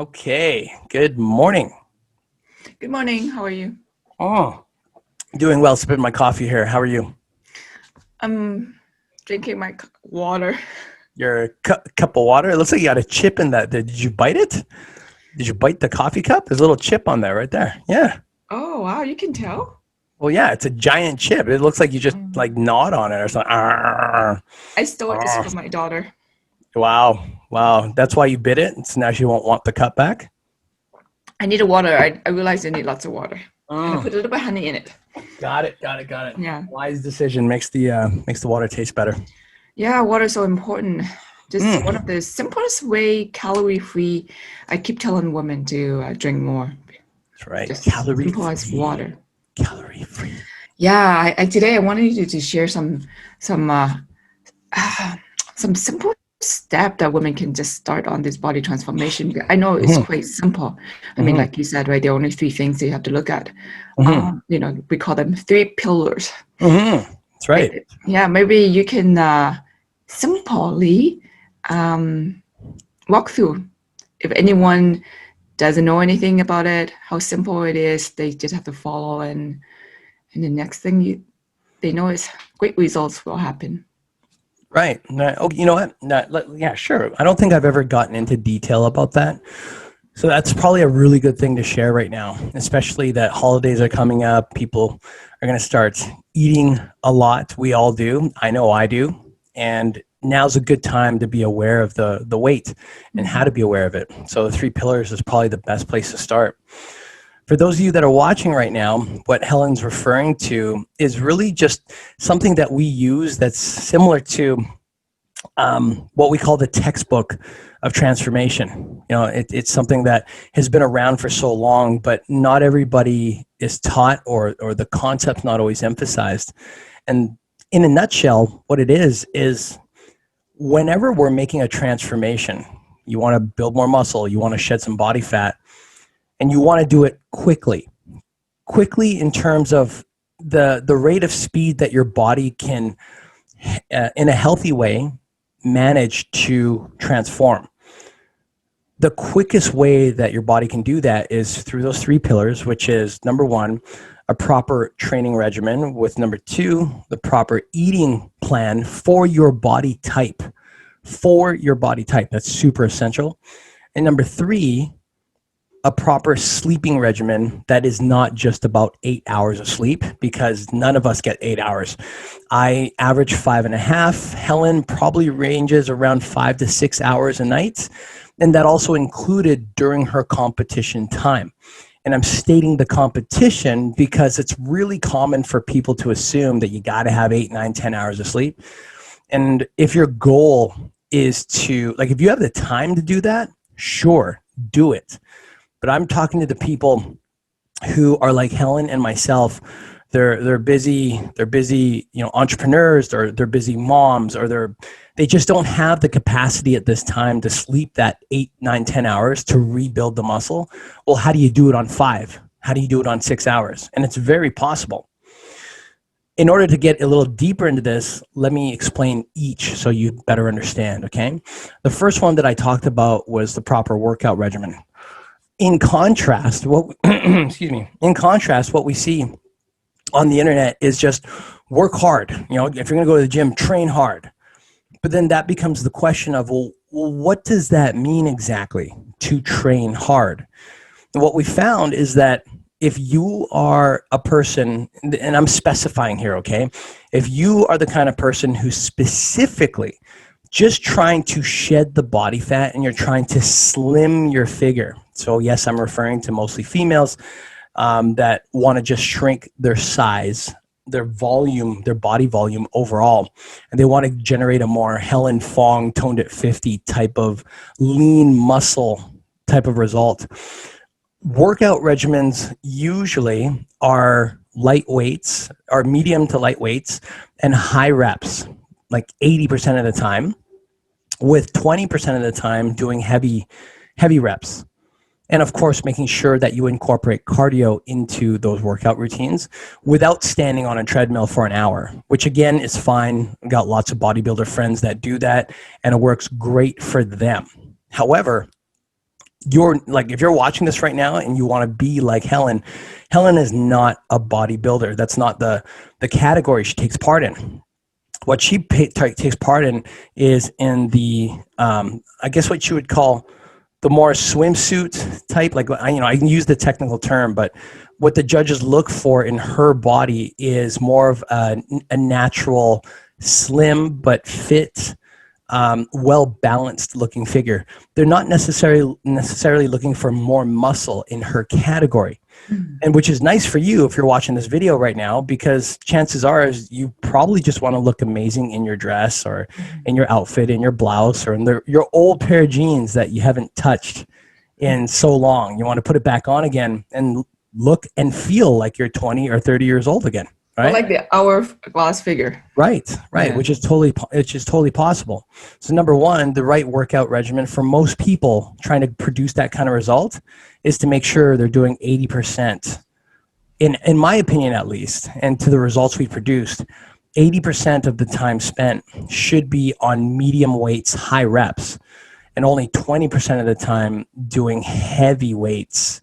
Okay, good morning. Good morning. How are you? Oh, doing well. Sipping my coffee here. How are you? I'm drinking my water. Your cup of water. It looks like you got a chip in that. Did you bite it? Did you bite the coffee cup? There's a little chip on there, right there. Yeah. Oh, wow. You can tell? Well, yeah, it's a giant chip. It looks like you just like Um, gnawed on it or something. Arr, I stole this arr. from my daughter. Wow, wow. That's why you bit it. So now she won't want the cup back. I need a water. I realized I need lots of water. And I Mm, put a little bit of honey in it. got it. Got it. Got it. Yeah. Wise decision makes the water taste better. Yeah, water is so important. Just one Mm, of the simplest way, calorie free. I keep telling women to drink more. that's right. Just Calorie simple as free. water. Calorie free. Yeah, today I wanted you to share some some simple step that women can just start on this body transformation. I know it's Hmm. quite simple. I mean, Hmm. like you said, right, there are only three things that you have to look at. Hmm. We call them three pillars, Hmm. That's right. right? Yeah, maybe you can simply um, walk through. If anyone doesn't know anything about it, how simple it is, they just have to follow, and the next thing they know is great results will happen. Right. Oh, you know what? Yeah, sure. I don't think I've ever gotten into detail about that. So that's probably a really good thing to share right now, especially that holidays are coming up. People are going to start eating a lot. We all do. I know I do. And now's a good time to be aware of the weight and how to Mhm. be aware of it. So the three pillars is probably the best place to start. For those of you that are watching right now, what Helen's referring to is really just something that we use that's similar to what we call the textbook of transformation. It's something that has been around for so long, but not everybody is taught, or the concept's not always emphasized. And in a nutshell, what it is whenever we're making a transformation, you want to build more muscle, you want to shed some body fat, and you want to do it quickly in terms of the rate of speed that your body can, in a healthy way, manage to transform. The quickest way that your body can do that is through those three pillars, which is number one, a proper training regimen, with number two, the proper eating plan for your body type. For your body type. That's super essential. And number three, a proper sleeping regimen that is not just about 8 hours of sleep, because none of us get 8 hours. I average 5.5. Helen probably ranges around 5 to 6 hours a night. And that also included during her competition time. And I'm stating the competition because it's really common for people to assume that you got to have 8, 9, 10 hours of sleep. And if your goal is to, like, if you have the time to do that, sure, do it. But I'm talking to the people who are like Helen and myself. They're busy. They're busy, entrepreneurs, or they're busy moms, or they just don't have the capacity at this time to sleep that 8, 9, 10 hours to rebuild the muscle. Well, how do you do it on 5? How do you do it on 6 hours? And it's very possible. In order to get a little deeper into this, let me explain each so you better understand. Okay. The first one that I talked about was the proper workout regimen. In contrast, excuse me. In contrast, what we see on the internet is just work hard. If you're going to go to the gym, train hard. But then that becomes the question of, well, what does that mean exactly, to train hard? And what we found is that if you are a person, and I'm specifying here, okay, if you are the kind of person who specifically just trying to shed the body fat and you're trying to slim your figure. So yes, I'm referring to mostly females that want to just shrink their size, their volume, their body volume overall. And they want to generate a more Helen Fong toned at 50 type of lean muscle type of result. Workout regimens usually are light weights, are medium to light weights, and high reps, like 80% of the time, with 20% of the time doing heavy reps. And of course, making sure that you incorporate cardio into those workout routines without standing on a treadmill for an hour, which again is fine. I've got lots of bodybuilder friends that do that, and it works great for them. However, you're like, if you're watching this right now and you want to be like Helen, Helen is not a bodybuilder. That's not the category she takes part in. What she takes part in is in the, I guess what you would call the more swimsuit type. Like, I can use the technical term, but what the judges look for in her body is more of a natural, slim but fit, well balanced looking figure. They're not necessarily looking for more muscle in her category. And which is nice for you if you're watching this video right now, because chances are is you probably just want to look amazing in your dress or in your outfit, in your blouse, or in your old pair of jeans that you haven't touched in so long. You want to put it back on again and look and feel like you're 20 or 30 years old again. Right? I like the hourglass figure. Right, Yeah. which is totally possible. So number one, the right workout regimen for most people trying to produce that kind of result is to make sure they're doing 80%, in my opinion at least, and to the results we produced, 80% of the time spent should be on medium weights, high reps, and only 20% of the time doing heavy weights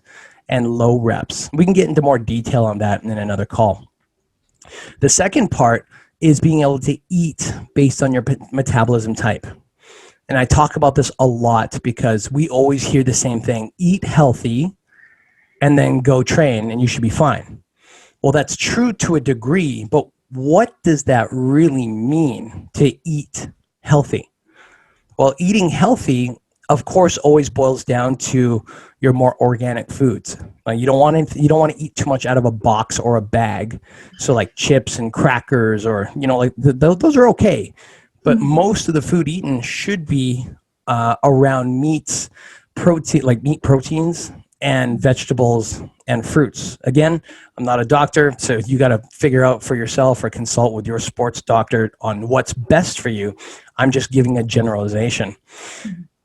and low reps. We can get into more detail on that in another call. The second part is being able to eat based on your metabolism type. And I talk about this a lot because we always hear the same thing: eat healthy and then go train and you should be fine. Well, that's true to a degree, but what does that really mean to eat healthy? Well, eating healthy, of course, always boils down to your more organic foods. You don't want to eat too much out of a box or a bag. So like chips and crackers, or those are okay. But most of the food eaten should be around meats, protein, like meat proteins, and vegetables and fruits. Again, I'm not a doctor, so you got to figure out for yourself or consult with your sports doctor on what's best for you. I'm just giving a generalization.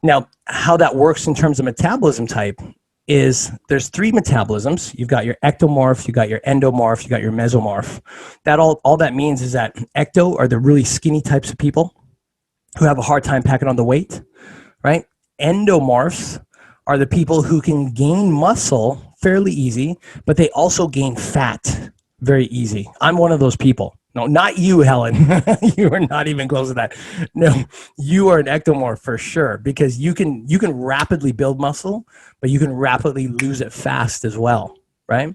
Now, how that works in terms of metabolism type is there's three metabolisms. You've got your ectomorph, you got your endomorph, you got your mesomorph. That all that means is that ecto are the really skinny types of people who have a hard time packing on the weight, right? Endomorphs are the people who can gain muscle fairly easy, but they also gain fat very easy. I'm one of those people. No, not you, Helen. You are not even close to that. No, you are an ectomorph for sure, because you can rapidly build muscle, but you can rapidly lose it fast as well, right?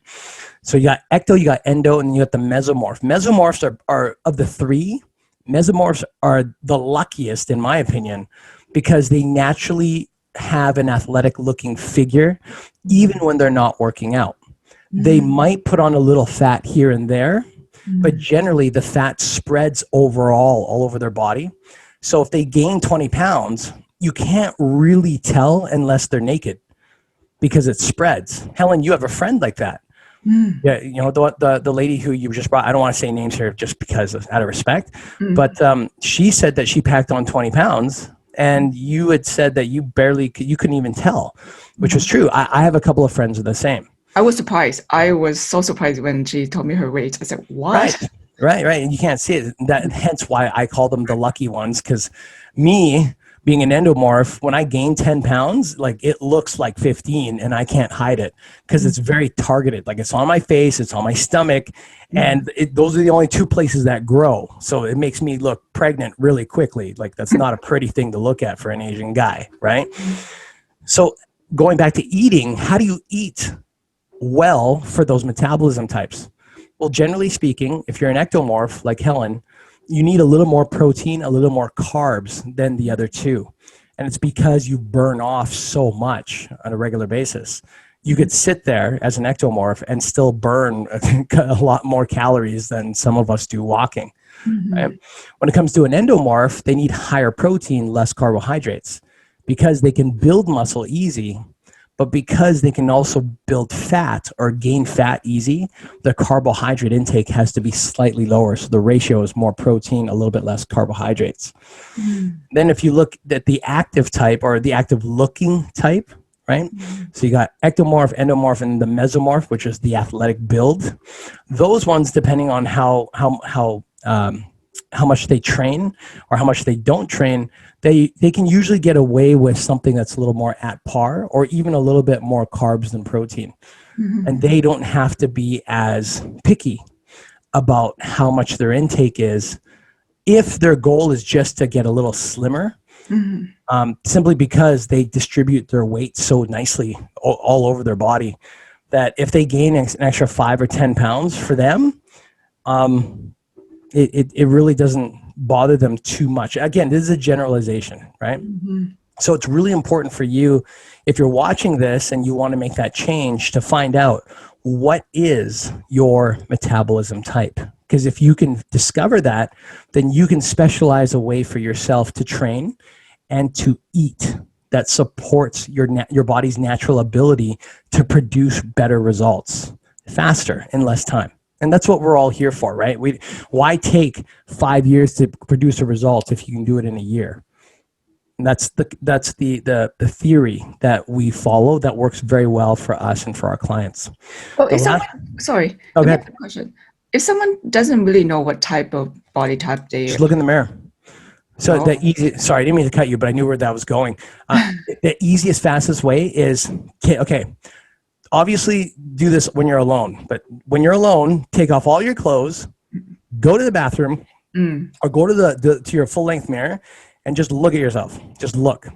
So you got ecto, you got endo, and you got the mesomorph. Mesomorphs are of the three, mesomorphs are the luckiest in my opinion, because they naturally have an athletic looking figure even when they're not working out. They might put on a little fat here and there, but generally the fat spreads overall all over their body. So if they gain 20 pounds, you can't really tell unless they're naked because it spreads. Helen, you have a friend like that. Yeah, the lady who you just brought, I don't want to say names here just because out of respect, but she said that she packed on 20 pounds and you had said that you couldn't even tell, which was true. I have a couple of friends who are the same. I was surprised. I was so surprised when she told me her weight. I said, what? Right. And you can't see it. Hence why I call them the lucky ones, because me being an endomorph, when I gain 10 pounds, like it looks like 15 and I can't hide it because it's very targeted. Like it's on my face, it's on my stomach, and those are the only two places that grow. So it makes me look pregnant really quickly. Like that's not a pretty thing to look at for an Asian guy, right? So going back to eating, how do you eat well for those metabolism types? Well, generally speaking, if you're an ectomorph like Helen, you need a little more protein, a little more carbs than the other two. And it's because you burn off so much on a regular basis. You could sit there as an ectomorph and still burn a lot more calories than some of us do walking. Right? When it comes to an endomorph, they need higher protein, less carbohydrates, because they can build muscle easy. But because they can also build fat or gain fat easy, the carbohydrate intake has to be slightly lower. So the ratio is more protein, a little bit less carbohydrates. Then if you look at the active type or the active looking type, right? So you got ectomorph, endomorph, and the mesomorph, which is the athletic build. Those ones, depending on how how much they train or how much they don't train, they can usually get away with something that's a little more at par or even a little bit more carbs than protein. And they don't have to be as picky about how much their intake is if their goal is just to get a little slimmer, simply because they distribute their weight so nicely all over their body that if they gain an extra 5 or 10 pounds for them, it really doesn't bother them too much. Again, this is a generalization, right? So it's really important for you, if you're watching this and you want to make that change, to find out what is your metabolism type. Because if you can discover that, then you can specialize a way for yourself to train and to eat that supports your body's natural ability to produce better results faster in less time. And that's what we're all here for, right? Why take 5 years to produce a result if you can do it in a year? And that's the theory that we follow that works very well for us and for our clients. Oh, sorry. Okay. Let me ask a question. If someone doesn't really know what type of body type they just look in the mirror. So sorry, I didn't mean to cut you, but I knew where that was going. The easiest, fastest way is, okay, obviously do this when you're alone, but when you're alone, take off all your clothes, go to the bathroom or go to to your full length mirror and just look at yourself. Just look.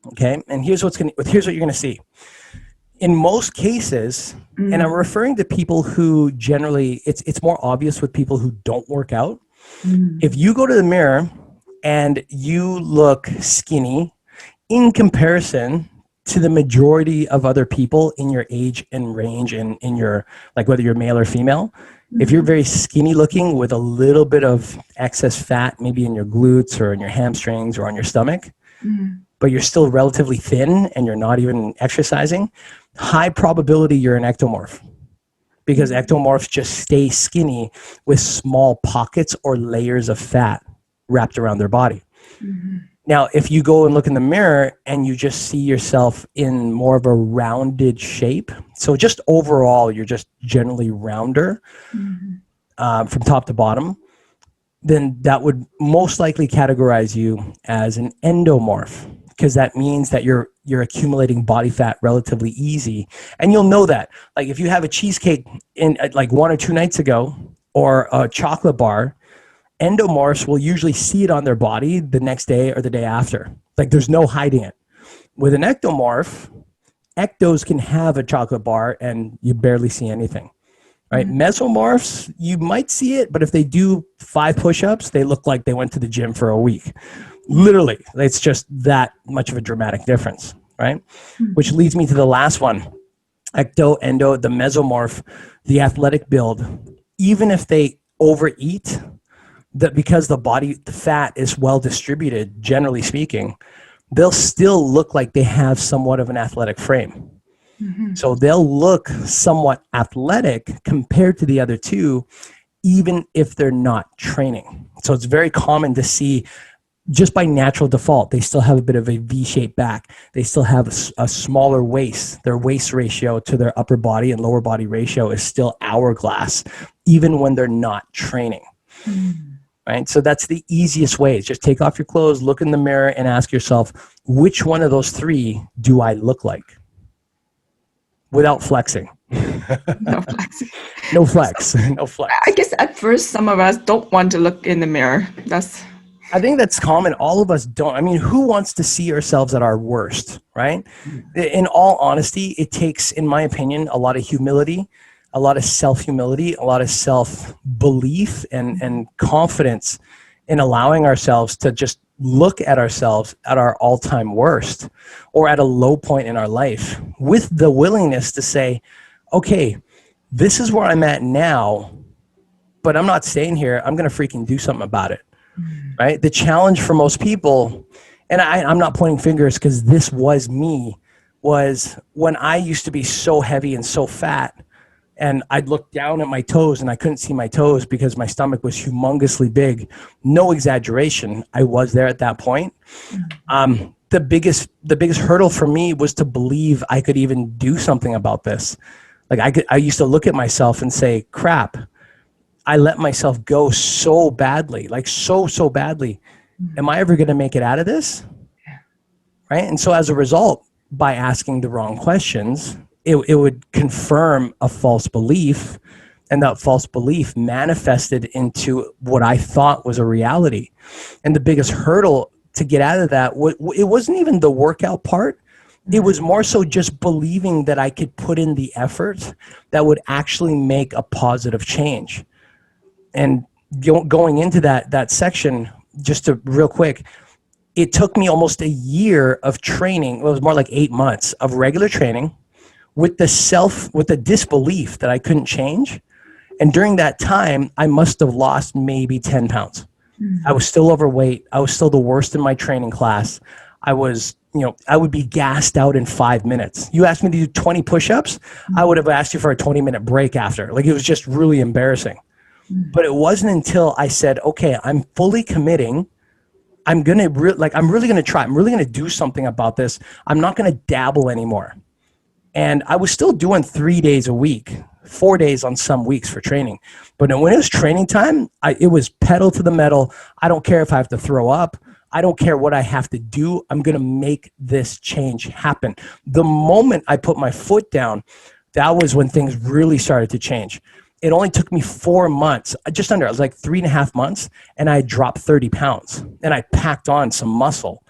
Okay. And here's what you're going to see. In most cases, and I'm referring to people who generally, it's more obvious with people who don't work out. If you go to the mirror and you look skinny in comparison to the majority of other people in your age and range and in your, like whether you're male or female, if you're very skinny looking with a little bit of excess fat, maybe in your glutes or in your hamstrings or on your stomach, but you're still relatively thin and you're not even exercising, high probability you're an ectomorph, because ectomorphs just stay skinny with small pockets or layers of fat wrapped around their body. Now, if you go and look in the mirror and you just see yourself in more of a rounded shape, so just overall, you're just generally rounder from top to bottom, then that would most likely categorize you as an endomorph, because that means that you're accumulating body fat relatively easy. And you'll know that. Like if you have a cheesecake in like 1 or 2 nights ago or a chocolate bar, endomorphs will usually see it on their body the next day or the day after. Like there's no hiding it. With an ectomorph, ectos can have a chocolate bar and you barely see anything, right? Mesomorphs, you might see it, but if they do 5 push-ups, they look like they went to the gym for a week. Literally, it's just that much of a dramatic difference, right? Which leads me to the last one. Ecto, endo, the mesomorph, the athletic build, even if they overeat, that because the fat is well distributed, generally speaking, they'll still look like they have somewhat of an athletic frame. So they'll look somewhat athletic compared to the other two, even if they're not training. So it's very common to see, just by natural default, they still have a bit of a V-shaped back. They still have a smaller waist. Their waist ratio to their upper body and lower body ratio is still hourglass, even when they're not training. Right? So that's the easiest way. Is just take off your clothes, look in the mirror, and ask yourself, which one of those 3 do I look like? Without flexing. No flexing. No flex. No flex. I guess at first some of us don't want to look in the mirror. I think that's common. All of us don't. I mean, who wants to see ourselves at our worst, right? In all honesty, it takes, in my opinion, a lot of humility, a lot of self-humility, a lot of self-belief and confidence in allowing ourselves to just look at ourselves at our all-time worst or at a low point in our life with the willingness to say, okay, this is where I'm at now, but I'm not staying here. I'm going to freaking do something about it. Right? The challenge for most people, and I'm not pointing fingers because this was me, was when I used to be so heavy and so fat, and I'd look down at my toes and I couldn't see my toes because my stomach was humongously big. No exaggeration. I was there at that point. The biggest hurdle for me was to believe I could even do something about this. Like I used to look at myself and say, crap, I let myself go so badly, like so badly. Am I ever going to make it out of this? Right. And so as a result, by asking the wrong questions, it would confirm a false belief. And that false belief manifested into what I thought was a reality. And the biggest hurdle to get out of that, it wasn't even the workout part. It was more so just believing that I could put in the effort that would actually make a positive change. And going into that section, just to real quick, it took me almost a year of training. Well, it was more like 8 months of regular training with the disbelief that I couldn't change. And during that time, I must have lost maybe 10 pounds. I was still overweight. I was still the worst in my training class. I would be gassed out in 5 minutes. You asked me to do 20 push-ups, I would have asked you for a 20-minute break after. Like, it was just really embarrassing. But it wasn't until I said, okay, I'm fully committing. I'm really going to try. I'm really going to do something about this. I'm not going to dabble anymore. And I was still doing 3 days a week, 4 days on some weeks for training. But when it was training time, it was pedal to the metal. I don't care if I have to throw up. I don't care what I have to do. I'm going to make this change happen. The moment I put my foot down, that was when things really started to change. It only took me 4 months, just under, it was like 3.5 months, and I dropped 30 pounds and I packed on some muscle.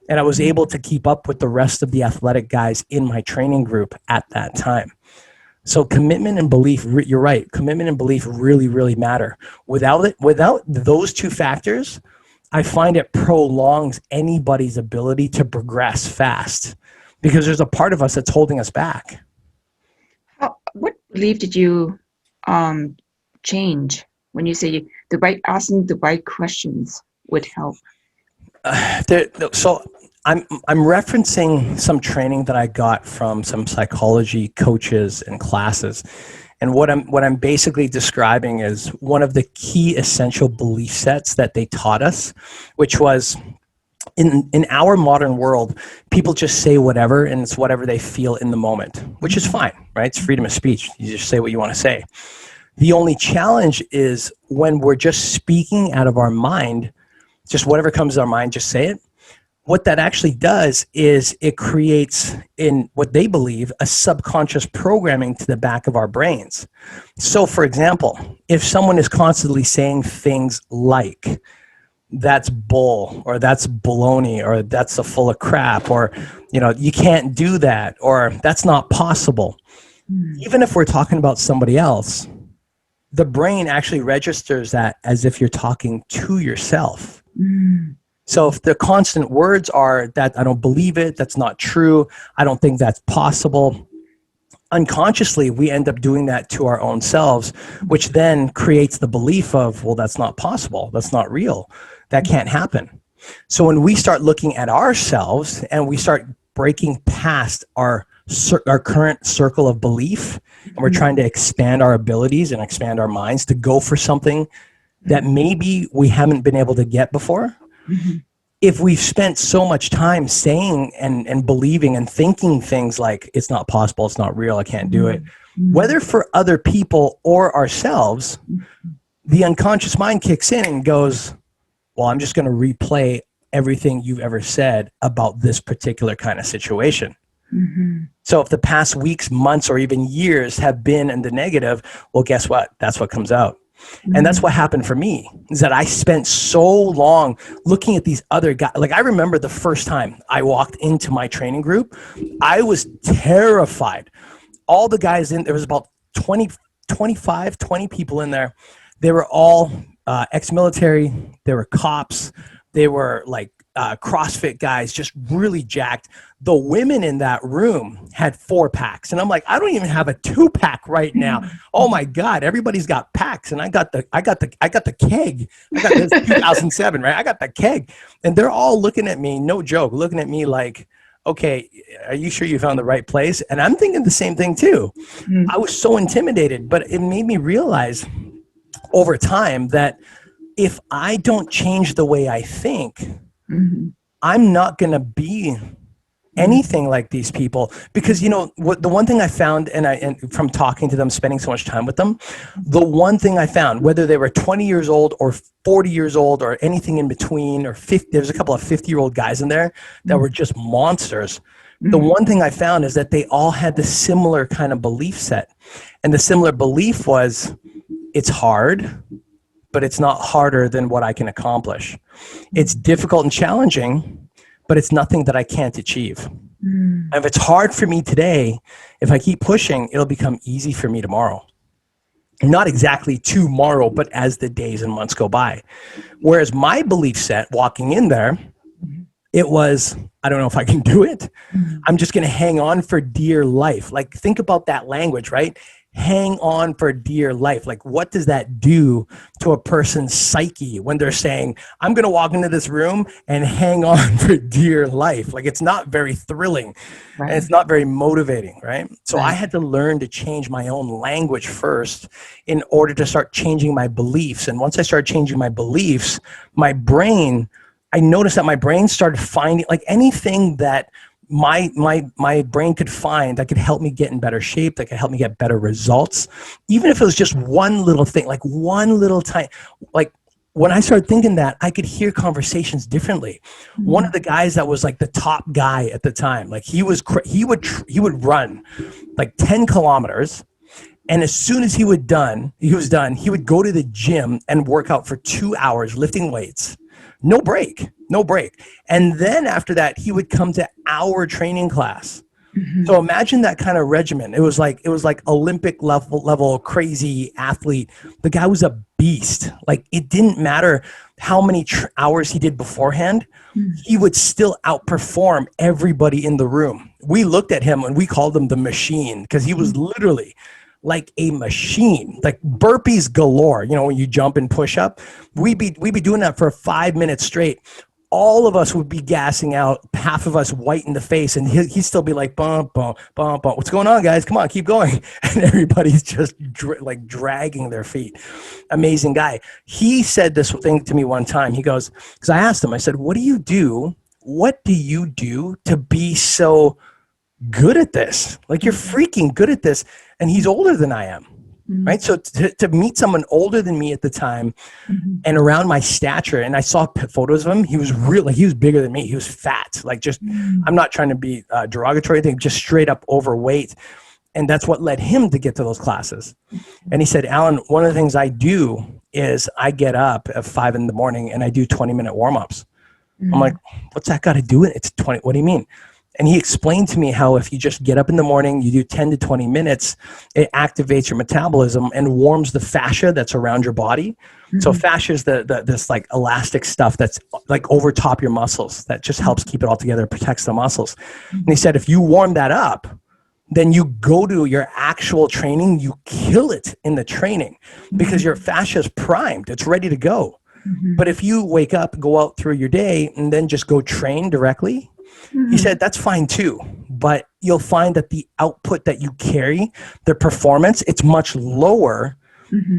And I was able to keep up with the rest of the athletic guys in my training group at that time. So commitment and belief, you're right. Commitment and belief really, really matter. Without those two factors, I find it prolongs anybody's ability to progress fast because there's a part of us that's holding us back. What belief did you change when you say asking the right questions would help? So I'm referencing some training that I got from some psychology coaches and classes. And what I'm basically describing is one of the key essential belief sets that they taught us, which was in our modern world, people just say whatever, and it's whatever they feel in the moment, which is fine, right? It's freedom of speech. You just say what you want to say. The only challenge is when we're just speaking out of our mind, just whatever comes to our mind, just say it. What that actually does is it creates, in what they believe, a subconscious programming to the back of our brains. So, for example, if someone is constantly saying things like, that's bull, or that's baloney, or that's a full of crap, or, you can't do that, or that's not possible. Even if we're talking about somebody else, the brain actually registers that as if you're talking to yourself. So if the constant words are that I don't believe it, that's not true, I don't think that's possible, unconsciously we end up doing that to our own selves, which then creates the belief of, well, that's not possible, that's not real, that can't happen. So when we start looking at ourselves and we start breaking past our current circle of belief, and we're trying to expand our abilities and expand our minds to go for something that maybe we haven't been able to get before. If we've spent so much time saying and believing and thinking things like, it's not possible, it's not real, I can't do it, whether for other people or ourselves, the unconscious mind kicks in and goes, well, I'm just going to replay everything you've ever said about this particular kind of situation. So if the past weeks, months, or even years have been in the negative, well, guess what? That's what comes out. And that's what happened for me, is that I spent so long looking at these other guys. Like, I remember the first time I walked into my training group, I was terrified. All the guys there was about 20 people in there. They were all ex-military. They were cops. They were like CrossFit guys, just really jacked. The women in that room had 4-packs, and I'm like, I don't even have a 2-pack right now. Oh my God, everybody's got packs, and I got the keg. I got this 2007, right? I got the keg, and they're all looking at me, no joke, looking at me like, okay, are you sure you found the right place? And I'm thinking the same thing too. I was so intimidated, but it made me realize over time that if I don't change the way I think, I'm not going to be anything like these people, because what the one thing I found, and from talking to them, spending so much time with them, the one thing I found, whether they were 20 years old or 40 years old or anything in between, or 50, there's a couple of 50-year-old guys in there that were just monsters. The one thing I found is that they all had the similar kind of belief set, and the similar belief was, it's hard, but it's not harder than what I can accomplish. It's difficult and challenging, but it's nothing that I can't achieve. And if it's hard for me today, if I keep pushing, it'll become easy for me tomorrow. Not exactly tomorrow, but as the days and months go by. Whereas my belief set walking in there, it was, I don't know if I can do it. I'm just going to hang on for dear life. Like, think about that language, right? Hang on for dear life. Like, what does that do to a person's psyche when they're saying, I'm going to walk into this room and hang on for dear life? Like, it's not very thrilling, and it's not very motivating, right? So I had to learn to change my own language first in order to start changing my beliefs. And once I started changing my beliefs, my brain, I noticed that my brain started finding, like, anything that my brain could find that could help me get in better shape, that could help me get better results, even if it was just one little thing, like one little time. Like, when I started thinking that, I could hear conversations differently. One of the guys that was like the top guy at the time, like, he would run like 10 kilometers. And as soon as he was done, he would go to the gym and work out for 2 hours lifting weights. No break. And then after that, he would come to our training class. So imagine that kind of regimen. It was like Olympic level crazy athlete. The guy was a beast. Like, it didn't matter how many hours he did beforehand. He would still outperform everybody in the room. We looked at him and we called him the machine, because he was literally like a machine, like burpees galore. When you jump and push up, we'd be doing that for 5 minutes straight. All of us would be gassing out, half of us white in the face, and he'd still be like, bump, bump, bump, bump. What's going on, guys? Come on, keep going. And everybody's just like dragging their feet. Amazing guy. He said this thing to me one time. He goes, because I asked him, I said, what do you do to be so good at this? Like, you're freaking good at this. And he's older than I am, right? So to meet someone older than me at the time and around my stature, and I saw photos of him, he was he was bigger than me. He was fat, like, just, I'm not trying to be derogatory, I think, just straight up overweight. And that's what led him to get to those classes. And he said, Allan, one of the things I do is I get up at 5 a.m. and I do 20-minute warm-ups. I'm like, what's that got to do with it? It's 20. What do you mean? And he explained to me how if you just get up in the morning, you do 10 to 20 minutes, it activates your metabolism and warms the fascia that's around your body. So fascia is this like elastic stuff that's like over top your muscles that just helps keep it all together, protects the muscles. And he said, if you warm that up, then you go to your actual training, you kill it in the training because your fascia is primed, it's ready to go. But if you wake up, go out through your day, and then just go train directly, he said, that's fine too, but you'll find that the output that you carry, the performance, it's much lower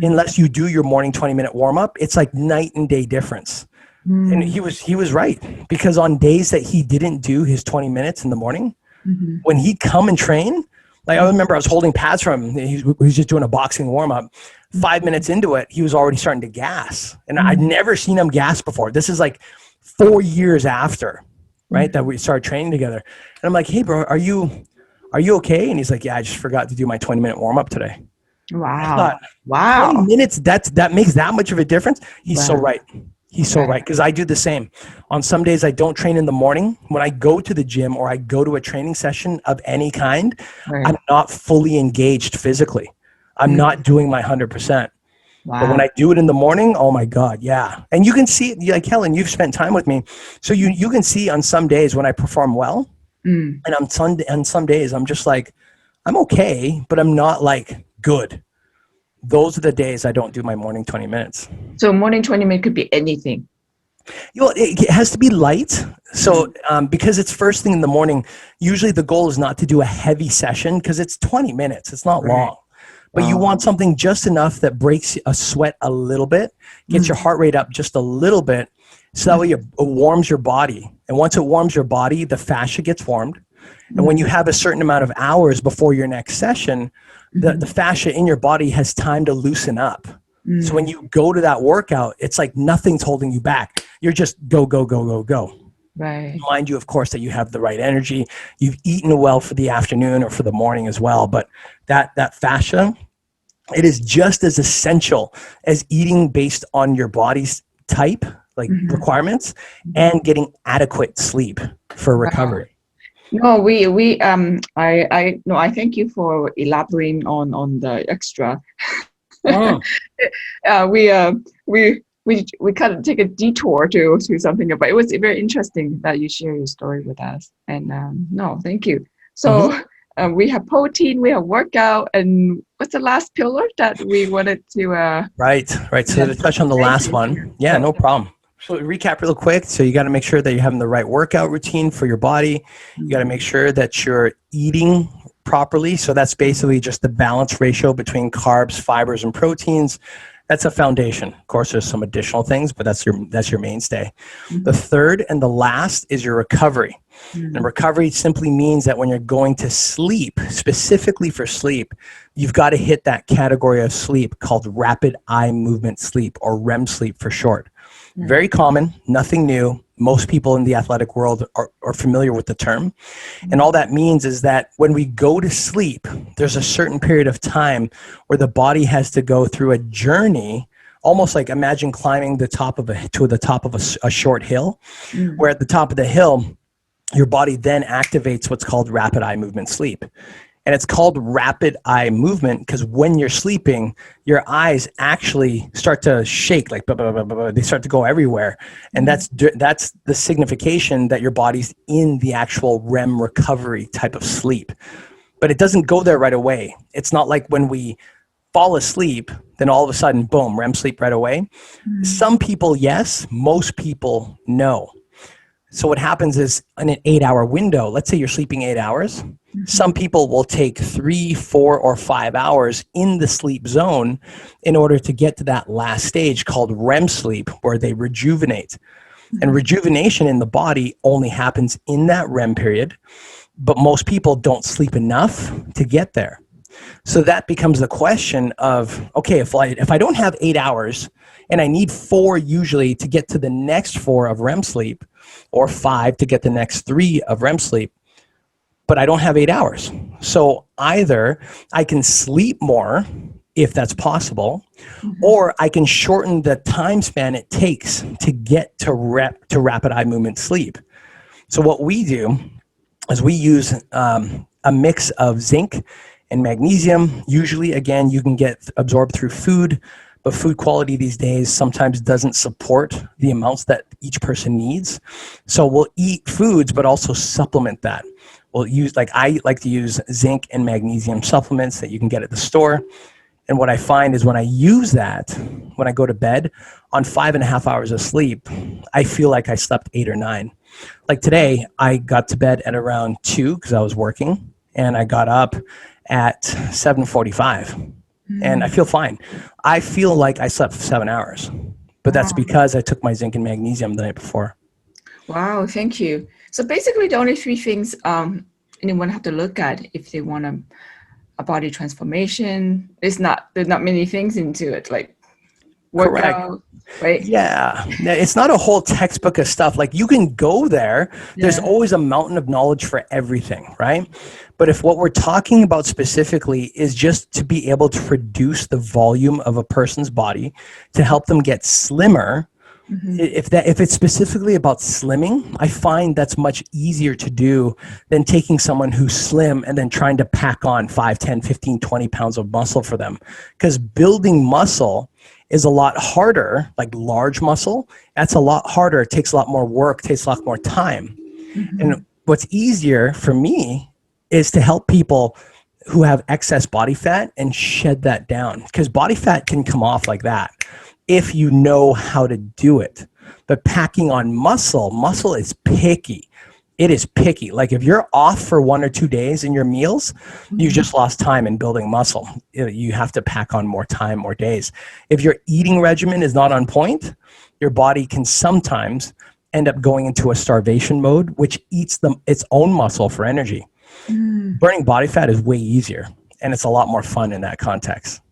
unless you do your morning 20-minute warm-up. It's like night and day difference. And he was right, because on days that he didn't do his 20 minutes in the morning, when he'd come and train, like, I remember I was holding pads for him. He was just doing a boxing warm-up. 5 minutes into it, he was already starting to gas. And I'd never seen him gas before. This is like 4 years after, right, that we started training together. And I'm like, hey, bro, are you okay? And he's like, yeah, I just forgot to do my 20-minute warm-up today. Wow. I thought, wow. 20 minutes, that makes that much of a difference? He's so right. He's so right, because I do the same. On some days I don't train in the morning. When I go to the gym or I go to a training session of any kind, I'm not fully engaged physically. I'm not doing my 100%. Wow. But when I do it in the morning, oh my God, yeah. And you can see, like, Helen, you've spent time with me. So you can see on some days when I perform well, and on some days I'm just like, I'm okay, but I'm not like good. Those are the days I don't do my morning 20 minutes. So morning 20 minutes could be anything. It has to be light. So because it's first thing in the morning, usually the goal is not to do a heavy session because it's 20 minutes. It's not long. But you want something just enough that breaks a sweat a little bit, gets your heart rate up just a little bit, so that way it warms your body. And once it warms your body, the fascia gets warmed. And when you have a certain amount of hours before your next session, the fascia in your body has time to loosen up. So when you go to that workout, it's like nothing's holding you back. You're just go, go, go, go, go. Right. Mind you, of course, that you have the right energy. You've eaten well for the afternoon or for the morning as well. But that fascia, it is just as essential as eating based on your body's type, like requirements, and getting adequate sleep for recovery. No, I thank you for elaborating on the extra. We kind of take a detour to something, but it was very interesting that you share your story with us. And no, thank you. So we have protein, we have workout, and what's the last pillar that we wanted to? Right. So to touch on the last one, no problem. So recap real quick. So you got to make sure that you're having the right workout routine for your body. You got to make sure that you're eating properly. So that's basically just the balance ratio between carbs, fibers, and proteins. That's a foundation. Of course, there's some additional things, but that's your mainstay. The third and the last is your recovery. And recovery simply means that when you're going to sleep, specifically for sleep, you've got to hit that category of sleep called rapid eye movement sleep, or REM sleep for short. Very common, nothing new. Most people in the athletic world are familiar with the term. And all that means is that when we go to sleep, there's a certain period of time where the body has to go through a journey, almost like imagine climbing to the top of a short hill, where at the top of the hill, your body then activates what's called rapid eye movement sleep. And it's called rapid eye movement because when you're sleeping, your eyes actually start to shake, like they start to go everywhere. And that's the signification that your body's in the actual REM recovery type of sleep. But it doesn't go there right away. It's not like when we fall asleep, then all of a sudden, boom, REM sleep right away. Some people, yes. Most people, no. So what happens is in an 8-hour window, let's say you're sleeping 8 hours, some people will take 3, 4, or 5 hours in the sleep zone in order to get to that last stage called REM sleep, where they rejuvenate. And rejuvenation in the body only happens in that REM period, but most people don't sleep enough to get there. So that becomes the question of, okay, if I don't have 8 hours and I need 4 usually to get to the next 4 of REM sleep, or 5 to get the next 3 of REM sleep, but I don't have 8 hours. So either I can sleep more if that's possible, or I can shorten the time span it takes to get to rapid eye movement sleep. So what we do is we use a mix of zinc and magnesium. Usually, again, you can get absorbed through food, but food quality these days sometimes doesn't support the amounts that each person needs. So we'll eat foods, but also supplement that. We'll use, I like to use zinc and magnesium supplements that you can get at the store. And what I find is when I use that, when I go to bed on 5.5 hours of sleep, I feel like I slept 8 or 9. Like today, I got to bed at around 2 because I was working, and I got up at 7:45. And I feel fine. I feel like I slept 7 hours, but that's because I took my zinc and magnesium the night before. Wow, thank you. So basically the only 3 things anyone have to look at if they want a body transformation, there's not many things into it, like workout, right? Yeah, it's not a whole textbook of stuff. Like you can go there. There's always a mountain of knowledge for everything, right? But if what we're talking about specifically is just to be able to reduce the volume of a person's body to help them get slimmer, if it's specifically about slimming, I find that's much easier to do than taking someone who's slim and then trying to pack on 5, 10, 15, 20 pounds of muscle for them. Because building muscle is a lot harder, like large muscle, that's a lot harder. It takes a lot more work, takes a lot more time. And what's easier for me is to help people who have excess body fat and shed that down. Because body fat can come off like that if you know how to do it. But packing on muscle is picky. It is picky. Like if you're off for 1 or 2 days in your meals, you just lost time in building muscle. You have to pack on more time, more days. If your eating regimen is not on point, your body can sometimes end up going into a starvation mode, which eats its own muscle for energy. Burning body fat is way easier, and it's a lot more fun in that context.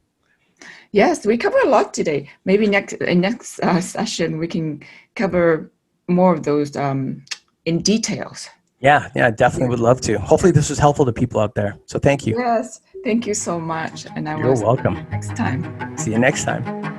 Yes, we covered a lot today. Maybe in next session we can cover more of those in details. Yeah, definitely would love to. Hopefully this was helpful to people out there. So thank you. Yes, thank you so much. And I You're will see you welcome. next time. See you next time.